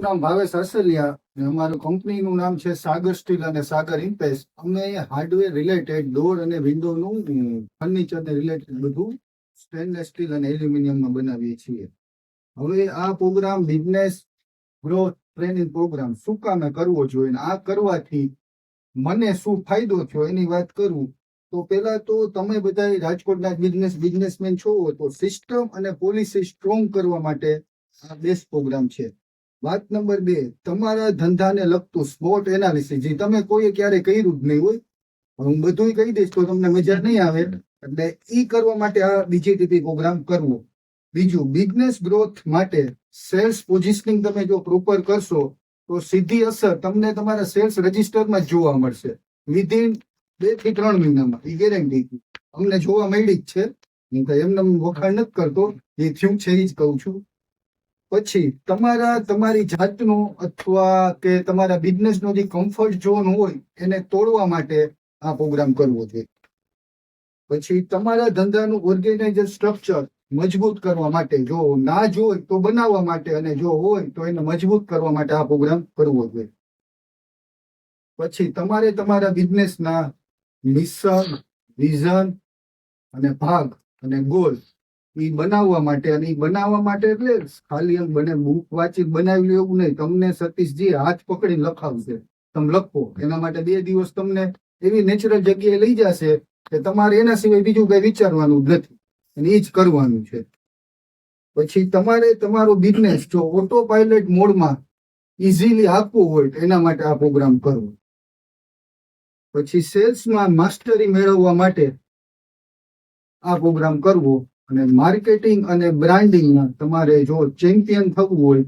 નામ ભાવેશ આસલિયા અને અમારું કંપનીનું નામ છે સાગર સ્ટીલ અને સાગર ઇમ્પેસ. અમે હાર્ડવેર રિલેટેડ ડોર અને વિન્ડોનું ફર્નિચરને રિલેટેડ બધું સ્ટેનલેસ સ્ટીલ અને એલ્યુમિનિયમમાં બનાવીએ છીએ. હવે આ program business growth training program શું કામે કરવો જોઈએ, આ કરવાથી મને શું ફાયદો થયો એની વાત કરું તો પહેલા તો તમે બધા રાજકોટના બિઝનેસમેન છો તો સિસ્ટમ અને પોલિસી સ્ટ્રોંગ કરવા માટે આ બેસ્ટ પ્રોગ્રામ છે. વાત નંબર 2, તમારા ધંધાને લગતું સ્પોટ એનાલિસિસ જે તમે કોઈ ક્યારે કર્યું જ નહીં હોય, હું બધું કહી દઈશ તો તમને મજા નહીં આવે, એટલે ઈ કરવા માટે આ બીજીટીપી પ્રોગ્રામ કરવો. બીજું, બિઝનેસ ગ્રોથ માટે સેલ્સ પોઝિશનિંગ તમે જો પ્રોપર કરશો તો સીધી અસર તમને તમારા સેલ્સ રજિસ્ટરમાં જ જોવા મળશે વિધિન 2 થી 3 મહિનામાં. એ ગેરંટી અમને જોવા મળી જ છે. હું કઈ એમને વખાણ નથી કરતો, જે થયું છે એ જ કહું છું. પછી તમારી જાતનો અથવા કે તમારા બિઝનેસનો જે કમ્ફર્ટ ઝોન હોય એને તોડવા માટે આ પ્રોગ્રામ કરવો જોઈએ. પછી તમારા ધંધાનું ઓર્ગેનાઇઝર સ્ટ્રક્ચર મજબૂત કરવા માટે, જો ના જોય તો બનાવવા માટે, અને જો હોય તો એને મજબૂત કરવા માટે આ પ્રોગ્રામ કરવો જોઈએ. પછી તમારે તમારા બિઝનેસના મિશન, વિઝન અને ભાગ અને ગોલ એ બનાવવા માટે, અને એ બનાવવા માટે એટલે ખાલી એમ બને બુક વાંચી બનાવી લે એવું નહીં. તમને સતીશજી હાથ પકડીને લખાવશે, તમે લખો. એના માટે 2 દિવસ તમને એવી નેચરલ જગ્યાએ લઈ જશે કે તમારે એના સિવાય બીજું કઈ વિચારવાનું જ નથી, અને એ જ કરવાનું છે. પછી તમારે તમારો બિઝનેસ જો ઓટો પાયલટ મોડમાં ઇઝીલી આપવું હોય તો એના માટે આ પ્રોગ્રામ કરવો. પછી સેલ્સમાં માસ્ટરી મેળવવા માટે આ પ્રોગ્રામ કરવો. અને માર્કેટિંગ અને બ્રાન્ડિંગમાં તમારે જો ચેમ્પિયન થવું હોય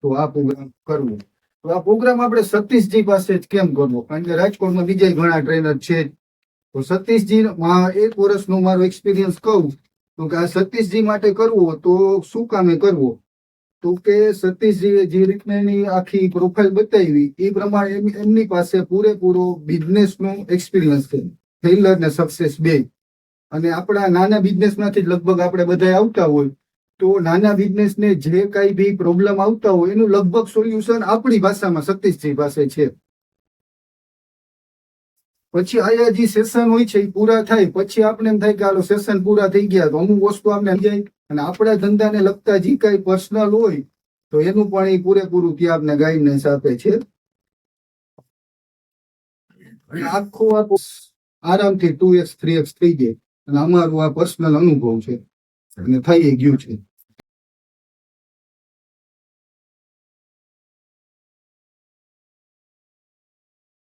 તો આ પ્રોગ્રામ કરવો. તો આ પ્રોગ્રામ આપણે સતીશજી પાસે જ કેમ કરવો, કારણ કે રાજકોટમાં બીજા ઘણા ટ્રેનર છે. તો સતીશજી 1 વર્ષનો મારો એક્સપિરિયન્સ કહું તો કે આ સતીશજી માટે કરવો તો શું કામે કરવો, તો કે સતીશજીએ જે રીતના એની આખી પ્રોફાઇલ બતાવી એ પ્રમાણે એમની પાસે પૂરેપૂરો બિઝનેસનો એક્સપિરિયન્સ છે, ફેઇલર ને સક્સેસ બે. અને આપણા નાના બિઝનેસમાંથી જ લગભગ આપણે બધા આવતા હોય, તો નાના બિઝનેસને જે કઈ બી પ્રોબ્લેમ આવતા હોય એનું લગભગ સોલ્યુશન આપણી ભાષામાં સતીશજી પાસે છે. પછી આયા જે સેશન હોય છે એ પૂરા થાય પછી આપણે એમ થાય કે હાલો સેશન પૂરા થઈ ગયા, તો અમુક વસ્તુ આપણે સમજાય, અને આપણા ધંધાને લગતા જે કઈ પર્સનલ હોય તો એનું પણ એ પૂરેપૂરું ત્યાં આપણે ગાઈડન્સ આપે છે. આખું આરામથી 2x 3x થઈ જાય, અને અમારું આ પર્સનલ અનુભવ છે અને થઈ ગયું છે.